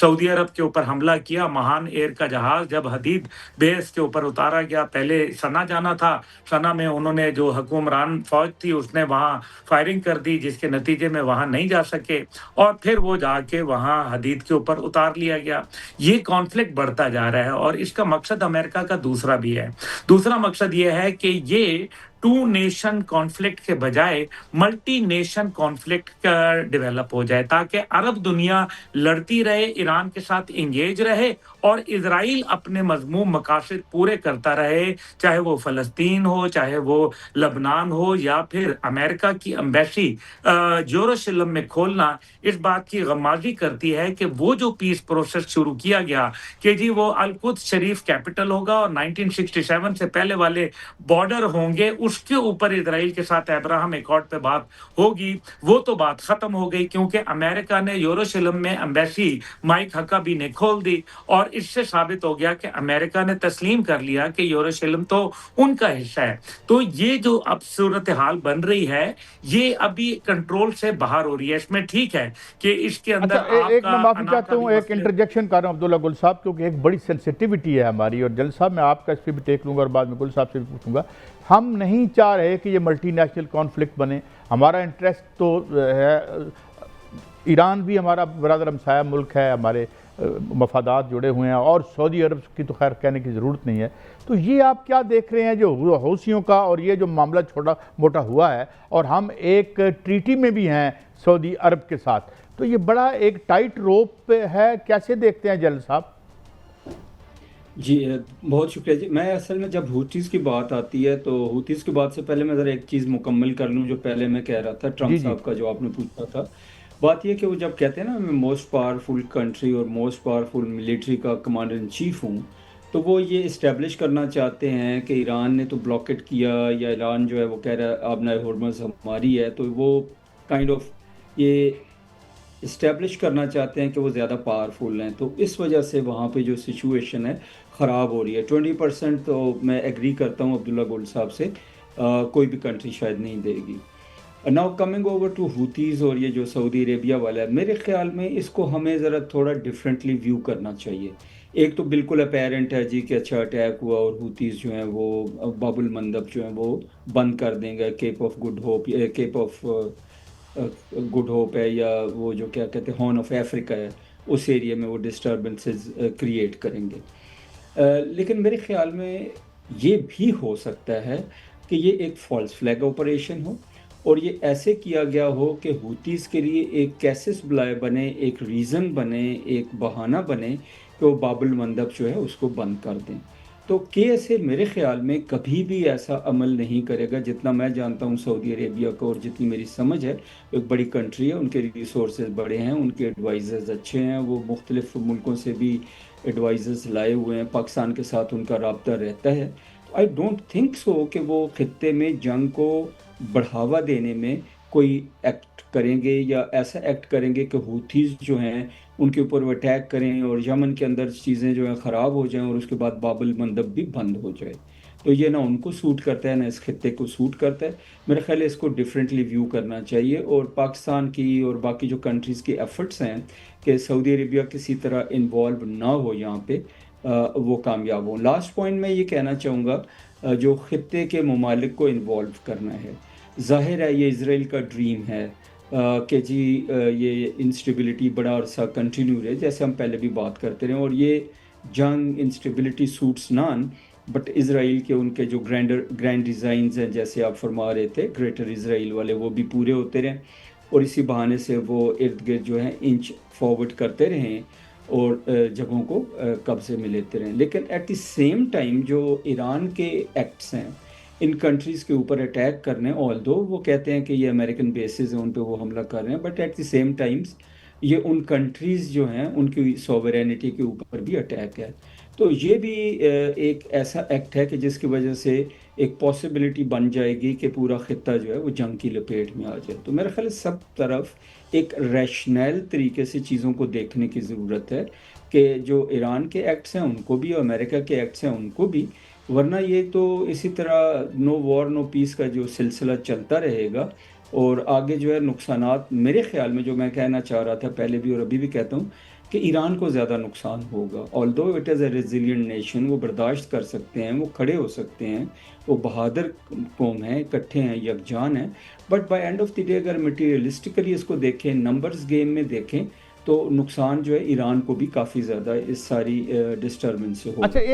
سعودی عرب کے اوپر حملہ کیا، مہان ایئر کا جہاز جب حدید بیس کے اوپر اتارا گیا، پہلے سنا جانا تھا، سنا میں انہوں نے جو حکمران فوج تھی اس نے وہاں فائرنگ کر دی، جس کے نتیجے میں وہاں نہیں جا سکے اور پھر وہ جا کے وہاں حدید کے اوپر اتار لیا گیا. یہ کانفلکٹ بڑھتا جا رہا ہے اور اس کا مقصد امریکہ کا دوسرا بھی ہے. دوسرا مقصد یہ ہے کہ یہ ٹو نیشن کانفلکٹ کے بجائے ملٹی نیشن کانفلکٹ کا ڈیولپ ہو جائے، تاکہ عرب دنیا لڑتی رہے، ایران کے ساتھ انگیج رہے اور اسرائیل اپنے مذموم مقاصد پورے کرتا رہے، چاہے وہ فلسطین ہو، چاہے وہ لبنان ہو، یا پھر امریکہ کی ایمبیسی یروشلم میں کھولنا اس بات کی غمازی کرتی ہے کہ وہ جو پیس پروسیس شروع کیا گیا کہ جی وہ القدس شریف کیپٹل ہوگا اور 1967 سے پہلے والے بارڈر ہوں گے، اس کے اوپر اسرائیل کے ساتھ ابراہم ایکارڈ پہ بات ہوگی، وہ تو بات ختم ہو گئی، کیونکہ امریکہ نے یروشلم میں ایمبیسی مائک ہکابی نے کھول دی اور اس سے ثابت ہو گیا کہ امریکہ نے تسلیم کر لیا کہ یروشلم تو ان کا حصہ ہے. تو یہ جو اب صورتحال بن رہی ہے یہ ابھی کنٹرول سے باہر ہو رہی ہے. اس میں ٹھیک ہے کہ اس کے اندر ایک میں معافی چاہتا ہوں، ایک انٹرجیکشن کر رہا ہوں عبداللہ گل صاحب، کیونکہ ایک بڑی سینسیٹیوٹی ہے ہماری، اور جل صاحب میں آپ کا اس پہ بھی ٹیک لوں گا اور بعد میں گل صاحب سے بھی پوچھوں گا. ہم نہیں چاہ رہے کہ یہ ملٹی نیشنل کانفلکٹ بنے. ہمارا انٹرسٹ تو ہے، ایران بھی ہمارا برادر ہمسایہ ملک ہے، ہمارے مفادات جڑے ہوئے ہیں، اور سعودی عرب کی تو خیر کہنے کی ضرورت نہیں ہے. تو یہ آپ کیا دیکھ رہے ہیں جو حوثیوں کا اور یہ جو معاملہ چھوٹا موٹا ہوا ہے، اور ہم ایک ٹریٹی میں بھی ہیں سعودی عرب کے ساتھ، تو یہ بڑا ایک ٹائٹ روپ ہے، کیسے دیکھتے ہیں جلال صاحب؟ جی بہت شکریہ جی. میں اصل میں جب ہوتیز کی بات آتی ہے تو ہوتیز کی بات سے پہلے میں ذرا ایک چیز مکمل کر لوں جو پہلے میں کہہ رہا تھا ٹرمپ صاحب کا جو آپ نے پوچھا تھا. بات یہ کہ وہ جب کہتے ہیں نا میں موسٹ پاورفل کنٹری اور موسٹ پاورفل ملٹری کا کمانڈر ان چیف ہوں، تو وہ یہ اسٹیبلش کرنا چاہتے ہیں کہ ایران نے تو بلاکٹ کیا، یا ایران جو ہے وہ کہہ رہا ہے آبنائے ہرمز ہماری ہے، تو وہ کائنڈ آف یہ اسٹیبلش کرنا چاہتے ہیں کہ وہ زیادہ پاورفل ہیں. تو اس وجہ سے وہاں پہ جو سچویشن ہے خراب ہو رہی ہے. 20% تو میں ایگری کرتا ہوں عبداللہ گول صاحب سے، کوئی بھی کنٹری شاید نہیں دے گی. ناؤ کمنگ اوور ٹو ہوتیز اور یہ جو سعودی عربیہ والا ہے، میرے خیال میں اس کو ہمیں ذرا تھوڑا ڈفرینٹلی ویو کرنا چاہیے. ایک تو بالکل اپیرنٹ ہے جی کہ اچھا اٹیک ہوا اور ہوتیز جو ہیں وہ باب المندب جو ہیں وہ بند کر دیں گے، کیپ آف گڈ ہوپ ہے، یا وہ جو کیا کہتے ہیں ہارن آف افریقہ ہے، اس ایریے میں وہ ڈسٹربنسز کریٹ کریں گے. لیکن میرے خیال میں یہ بھی ہو سکتا ہے کہ یہ ایک فالس فلیگ آپریشن ہو اور یہ ایسے کیا گیا ہو کہ ہوتیز کے لیے ایک کیسس بلائے بنے، ایک ریزن بنے، ایک بہانہ بنے کہ وہ باب المندب جو ہے اس کو بند کر دیں. تو KSA میرے خیال میں کبھی بھی ایسا عمل نہیں کرے گا. جتنا میں جانتا ہوں سعودی عربیہ کو اور جتنی میری سمجھ ہے، ایک بڑی کنٹری ہے، ان کے ریسورسز بڑے ہیں، ان کے ایڈوائزرز اچھے ہیں، وہ مختلف ملکوں سے بھی ایڈوائزرز لائے ہوئے ہیں، پاکستان کے ساتھ ان کا رابطہ رہتا ہے. آئی ڈونٹ تھنک سو کہ وہ خطے میں جنگ کو بڑھاوا دینے میں کوئی ایکٹ کریں گے یا ایسا ایکٹ کریں گے کہ ہوتیز جو ہیں ان کے اوپر وہ اٹیک کریں اور یمن کے اندر چیزیں جو ہیں خراب ہو جائیں اور اس کے بعد باب المندب بھی بند ہو جائے. تو یہ نہ ان کو سوٹ کرتا ہے نہ اس خطے کو سوٹ کرتا ہے. میرے خیال ہے اس کو ڈفرینٹلی ویو کرنا چاہیے، اور پاکستان کی اور باقی جو کنٹریز کی ایفرٹس ہیں کہ سعودی عربیہ کسی طرح انوالو نہ ہو یہاں پہ، وہ کامیاب ہوں. لاسٹ پوائنٹ میں یہ کہنا چاہوں گا، جو خطے کے ممالک کو انوالو کرنا ہے، ظاہر ہے یہ اسرائیل کا ڈریم ہے کہ جی یہ انسٹیبلٹی بڑا عرصہ کنٹینیو رہے، جیسے ہم پہلے بھی بات کرتے رہے، اور یہ جنگ انسٹیبلٹی سوٹس نان بٹ اسرائیل کے ان کے جو گرینڈ ڈیزائنز ہیں جیسے آپ فرما رہے تھے گریٹر اسرائیل والے، وہ بھی پورے ہوتے رہیں اور اسی بہانے سے وہ ارد گرد جو ہیں انچ فارورڈ کرتے رہیں اور جگہوں کو قبضے میں لیتے رہیں. لیکن ایٹ دی سیم ٹائم جو ایران کے ایکٹس ہیں ان کنٹریز کے اوپر اٹیک کرنے، آلدو وہ کہتے ہیں کہ یہ امریکن بیسز ہیں ان پہ وہ حملہ کر رہے ہیں، but at the same times یہ ان کنٹریز جو ہیں ان کی سوورینٹی کے اوپر بھی اٹیک ہے. تو یہ بھی ایک ایسا ایکٹ ہے کہ جس کی وجہ سے ایک پاسبلٹی بن جائے گی کہ پورا خطہ جو ہے وہ جنگ کی لپیٹ میں آ جائے. تو میرا خیال ہے سب طرف ایک ریشنل طریقے سے چیزوں کو دیکھنے کی ضرورت ہے کہ جو ایران کے ایکٹس ہیں ان کو بھی اور امریکہ کے ایکٹس ہیں ان کو بھی، ورنہ یہ تو اسی طرح نو وار نو پیس کا جو سلسلہ چلتا رہے گا اور آگے جو ہے نقصانات میرے خیال میں جو میں کہنا چاہ رہا تھا پہلے بھی اور ابھی بھی کہتا ہوں کہ ایران کو زیادہ نقصان ہوگا. although it is a resilient nation, وہ برداشت کر سکتے ہیں, وہ کھڑے ہو سکتے ہیں, وہ بہادر قوم ہیں, اکٹھے ہیں, یکجان ہیں, but by and of the day اگر مٹیریلسٹکلی اس کو دیکھیں, نمبرز گیم میں دیکھیں, تو نقصان جو ہے ایران کو بھی کافی زیادہ اس ساری ڈسٹربنس سے ہوگا. اچھا